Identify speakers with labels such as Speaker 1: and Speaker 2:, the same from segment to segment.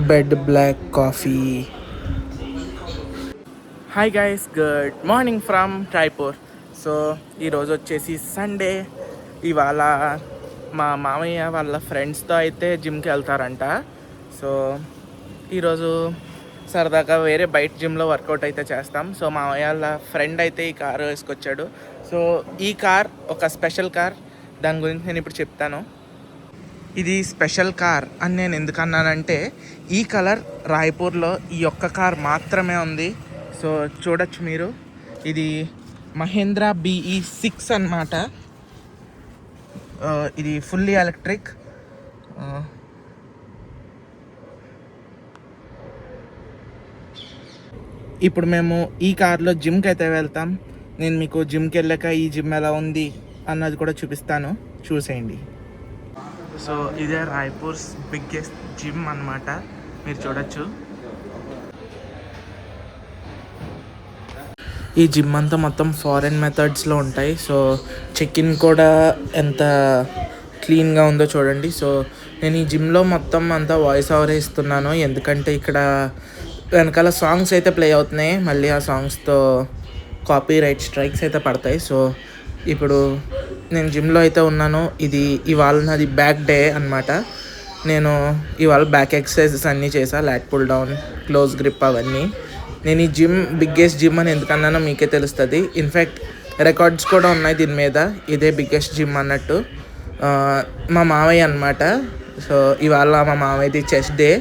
Speaker 1: Bed black coffee. Hi guys, good morning from Raipur. So ఈరోజు వచ్చేసి Sunday. ఇవాళ మా మామయ్య వాళ్ళ ఫ్రెండ్స్తో అయితే జిమ్కి వెళ్తారంట. సో ఈరోజు సరదాగా వేరే బయట జిమ్లో వర్కౌట్ అయితే చేస్తాం. సో మామయ్య వాళ్ళ ఫ్రెండ్ అయితే ఈ కారు వేసుకొచ్చాడు. సో ఈ కార్ ఒక స్పెషల్ కార్, దాని గురించి నేను ఇప్పుడు చెప్తాను. ఇది స్పెషల్ కార్ అని నేను ఎందుకు అన్నానంటే, ఈ కలర్ రాయ్పూర్లో ఈ ఒక్క కార్ మాత్రమే ఉంది. సో చూడొచ్చు మీరు, ఇది మహేంద్ర BE6 అన్నమాట. ఇది ఫుల్లీ ఎలక్ట్రిక్. ఇప్పుడు మేము ఈ కార్లో జిమ్కి అయితే వెళ్తాం. నేను మీకు జిమ్కి వెళ్ళాక ఈ జిమ్ ఎలా ఉంది అన్నది కూడా చూపిస్తాను, చూసేయండి. సో ఇదే రాయ్పూర్స్ బిగ్గెస్ట్ జిమ్ అన్నమాట, మీరు చూడొచ్చు. ఈ జిమ్ అంతా మొత్తం ఫారెన్ మెథడ్స్లో ఉంటాయి. సో చెక్ ఇన్ కూడా ఎంత క్లీన్గా ఉందో చూడండి. సో నేను ఈ జిమ్లో మొత్తం అంతా వాయిస్ ఓవర్ ఇస్తున్నాను, ఎందుకంటే ఇక్కడ వెనకాల సాంగ్స్ అయితే ప్లే అవుతున్నాయి. మళ్ళీ ఆ సాంగ్స్తో కాపీ రైట్ స్ట్రైక్స్ అయితే పడతాయి. సో ఇప్పుడు నేను జిమ్లో అయితే ఉన్నాను. ఇది ఇవాళ నాది బ్యాక్ డే అనమాట. నేను ఇవాళ బ్యాక్ ఎక్సర్సైజెస్ అన్నీ చేశాను, lat pull down, close grip అవన్నీ. నేను ఈ జిమ్ బిగ్గెస్ట్ జిమ్ అని ఎందుకన్నానో మీకే తెలుస్తుంది. ఇన్ఫ్యాక్ట్ రికార్డ్స్ కూడా ఉన్నాయి దీని మీద, ఇదే బిగ్గెస్ట్ జిమ్ అన్నట్టు. మా మావయ్య అనమాట. సో ఇవాళ మా మావయ్యది chest day.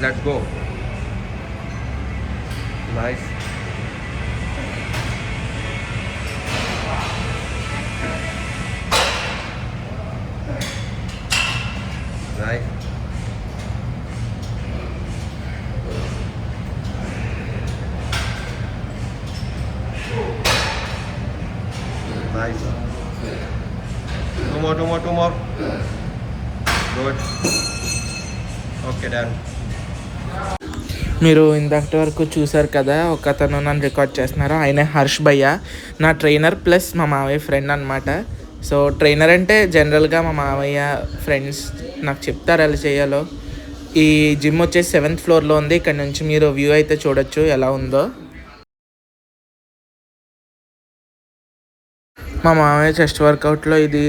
Speaker 2: Let's go. Nice. Nice. Nice. Two more. Good. Okay, done.
Speaker 1: మీరు ఇంతటి వరకు చూసారు కదా, ఒక అతను నన్ను రికార్డ్ చేస్తున్నారు. ఆయనే హర్ష్ భయ్య, నా ట్రైనర్ ప్లస్ మా మావయ్య ఫ్రెండ్ అనమాట. సో ట్రైనర్ అంటే జనరల్గా మా మావయ్య ఫ్రెండ్స్ నాకు చెప్తారు ఎలా చేయాలో. ఈ జిమ్ వచ్చేసి 7th ఫ్లోర్లో ఉంది. ఇక్కడ నుంచి మీరు వ్యూ అయితే చూడొచ్చు ఎలా ఉందో. మా మామయ్య చెస్ట్ వర్కౌట్లో ఇది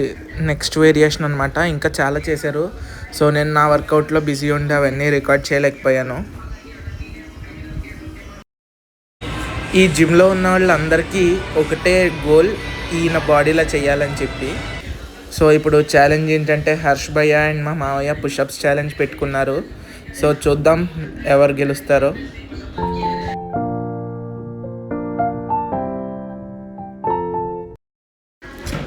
Speaker 1: నెక్స్ట్ వేరియేషన్ అనమాట. ఇంకా చాలా చేశారు. సో నేను నా వర్కౌట్లో బిజీ ఉండి అవన్నీ రికార్డ్ చేయలేకపోయాను. ఈ జిమ్లో ఉన్న వాళ్ళందరికీ ఒకటే గోల్, ఈయన బాడీలా చేయాలని చెప్పి. సో ఇప్పుడు ఛాలెంజ్ ఏంటంటే హర్ష్ భయ్య అండ్ మా మావయ్య పుషప్స్ ఛాలెంజ్ పెట్టుకున్నారు. సో చూద్దాం ఎవరు గెలుస్తారో.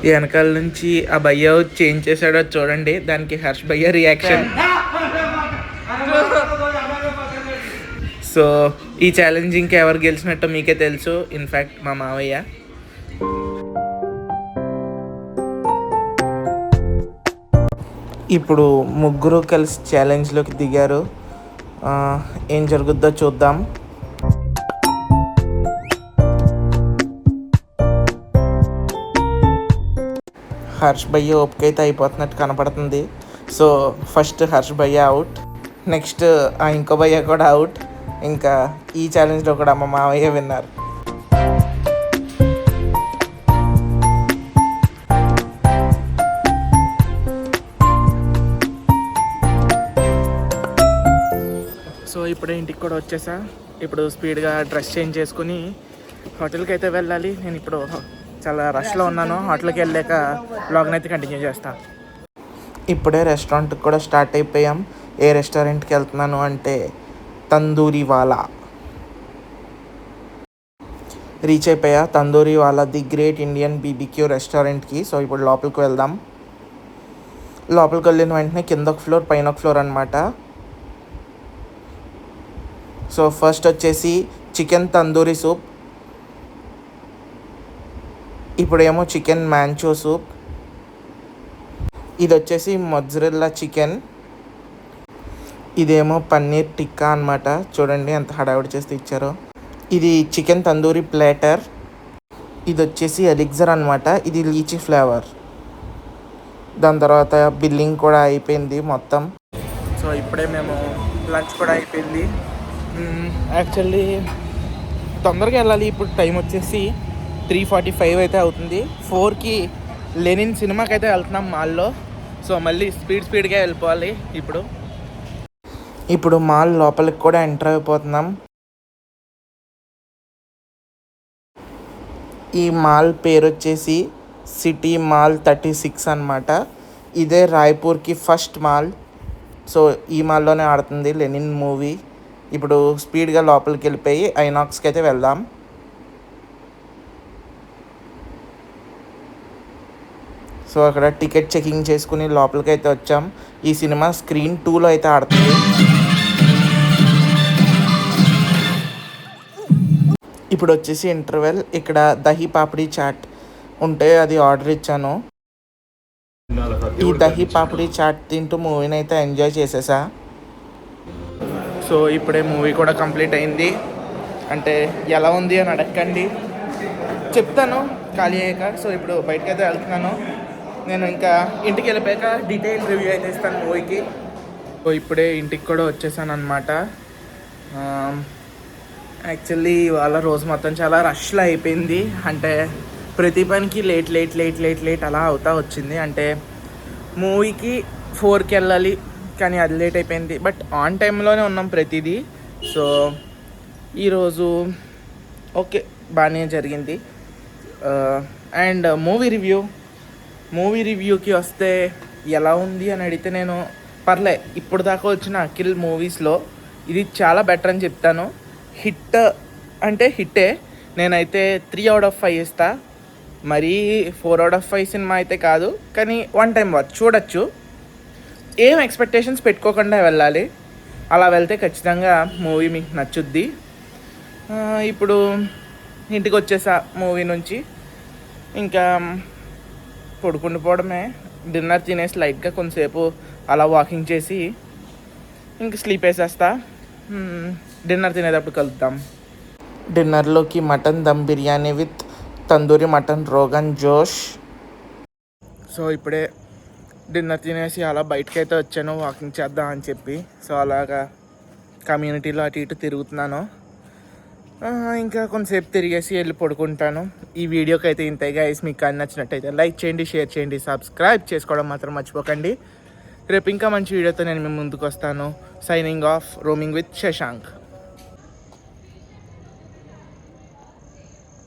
Speaker 1: ఈ వెనకాల నుంచి ఆ భయ్య చేంజ్ చేశాడో చూడండి, దానికి హర్ష్ భయ్య రియాక్షన్. సో ఈ ఛాలెంజ్ ఇంకా ఎవరు గెలిచినట్టు మీకే తెలుసు, ఇన్ఫ్యాక్ట్ మా మావయ్య. ఇప్పుడు ముగ్గురు కలిసి ఛాలెంజ్లోకి దిగారు. ఏం జరుగుద్దో చూద్దాం. హర్ష్ భయ్య ఓపిక అయితే అయిపోతున్నట్టు కనపడుతుంది. సో ఫస్ట్ హర్ష్ భయ్య అవుట్, నెక్స్ట్ ఆ ఇంకో భయ్య కూడా అవుట్. ఇంకా ఈ ఛాలెంజ్లో కూడా మా మావయ్య విన్నారు. సో ఇప్పుడు ఇంటికి కూడా వచ్చేసా. ఇప్పుడు స్పీడ్గా డ్రెస్ చేంజ్ చేసుకుని హోటల్కి అయితే వెళ్ళాలి. నేను ఇప్పుడు చాలా రష్లో ఉన్నాను. హోటల్కి వెళ్ళాక బ్లాగ్ని అయితే కంటిన్యూ చేస్తాను. ఇప్పుడే రెస్టారెంట్కి కూడా స్టార్ట్ అయిపోయాం. ఏ రెస్టారెంట్కి వెళ్తున్నాను అంటే తందూరి వాలా. రీచ్ అయిపోయా తందూరి వాలా, ది గ్రేట్ ఇండియన్ BBQ రెస్టారెంట్కి. సో ఇప్పుడు లోపలికి వెళ్దాం. లోపలికి వెళ్ళిన వెంటనే కింద ఒక ఫ్లోర్ పైన ఒక ఫ్లోర్ అనమాట. సో ఫస్ట్ వచ్చేసి చికెన్ తందూరి సూప్, ఇప్పుడేమో చికెన్ మ్యాంచో సూప్, ఇది వచ్చేసి మొజ్జరెల్లా చికెన్, ఇదేమో పన్నీర్ టిక్కా అనమాట. చూడండి ఎంత హడావిడి చేస్తే ఇచ్చారో. ఇది చికెన్ తందూరి ప్లేటర్. ఇది వచ్చేసి ఎలిగ్జర్ అనమాట, ఇది లీచీ ఫ్లేవర్. దాని తర్వాత బిల్లింగ్ కూడా అయిపోయింది మొత్తం. సో ఇప్పుడే మేము లంచ్ కూడా అయిపోయింది. యాక్చువల్లీ తొందరగా వెళ్ళాలి. ఇప్పుడు టైం వచ్చేసి 3:45 అయితే అవుతుంది. 4కి లెనిన్ సినిమాకి అయితే వెళ్తున్నాం మాల్లో. సో మళ్ళీ స్పీడ్గా వెళ్ళిపోవాలి. ఇప్పుడు మాల్ లోపలికి కూడా ఎంటర్ అయిపోతున్నాం. ఈ మాల్ పేరు వచ్చేసి సిటీ మాల్ 36 అనమాట. ఇదే రాయ్పూర్కి ఫస్ట్ మాల్. సో ఈ మాల్లోనే ఆడుతుంది లెనిన్ మూవీ. ఇప్పుడు స్పీడ్గా లోపలికి వెళ్ళిపోయి ఐనాక్స్కి అయితే వెళ్దాం. సో అక్కడ టికెట్ చెకింగ్ చేసుకుని లోపలికి అయితే వచ్చాం. ఈ సినిమా స్క్రీన్ 2లో అయితే ఆడుతుంది. ఇప్పుడు వచ్చేసి ఇంటర్వెల్. ఇక్కడ దహీ పాపడీ చాట్ ఉంటే అది ఆర్డర్ ఇచ్చాను. ఈ దహీ పాపడీ చాట్ తింటూ మూవీని అయితే ఎంజాయ్ చేసేసా. సో ఇప్పుడే మూవీ కూడా కంప్లీట్ అయింది. అంటే ఎలా ఉంది అని అడగండి, చెప్తాను ఖాళీ అయ్యాక. సో ఇప్పుడు బయటకు అయితే వెళ్తున్నాను. నేను ఇంకా ఇంటికి వెళ్ళిపోయాక డీటెయిల్ రివ్యూ అయితే ఇస్తాను మూవీకి. సో ఇప్పుడే ఇంటికి కూడా వచ్చేసాను అనమాట. యాక్చువల్లీ వాళ్ళ రోజు మొత్తం చాలా రష్లో అయిపోయింది. అంటే ప్రతి పనికి లేట్ అలా అవుతా వచ్చింది. అంటే మూవీకి 4కి వెళ్ళాలి కానీ అది లేట్ అయిపోయింది. బట్ ఆన్ టైంలోనే ఉన్నాం ప్రతిదీ. సో ఈరోజు ఓకే బాగానే జరిగింది. అండ్ మూవీ రివ్యూకి వస్తే ఎలా ఉంది అని అడిగితే నేను పర్లే, ఇప్పుడు దాకా వచ్చిన అఖిల్ మూవీస్లో ఇది చాలా బెటర్ అని చెప్తాను. హిట్ అంటే హిట్టే. నేనైతే 3/5 ఇస్తా. మరీ 4/5 సినిమా అయితే కాదు, కానీ 1 టైం వాచ్ చూడొచ్చు. ఏం ఎక్స్పెక్టేషన్స్ పెట్టుకోకుండా వెళ్ళాలి. అలా వెళ్తే ఖచ్చితంగా మూవీ మీకు నచ్చుద్ది. ఇప్పుడు ఇంటికి వచ్చేసా మూవీ నుంచి. ఇంకా పడుకుండిపోవడమే. డిన్నర్ తినేసి లైట్గా కొంతసేపు అలా వాకింగ్ చేసి ఇంక స్లీప్ వేసేస్తా. డిన్నర్ తినేటప్పుడు కలుద్దాం. డిన్నర్లోకి mutton dum biryani with tandoori mutton rogan josh. So ఇప్పుడే డిన్నర్ తినేసి అలా బయటకు అయితే వచ్చాను వాకింగ్ చేద్దాం అని చెప్పి. సో అలాగా కమ్యూనిటీలో అటు ఇటు తిరుగుతున్నాను. ఇంకా కొంతసేపు తిరిగేసి వెళ్ళి పడుకుంటాను. ఈ వీడియోకి అయితే ఇంతే గైస్. మీకు కానీ నచ్చినట్టయితే లైక్ చేయండి, షేర్ చేయండి, సబ్స్క్రైబ్ చేసుకోవడం మాత్రం మర్చిపోకండి. రేపు ఇంకా మంచి వీడియోతో నేను మీ ముందుకు వస్తాను. Signing off, roaming with Shashank.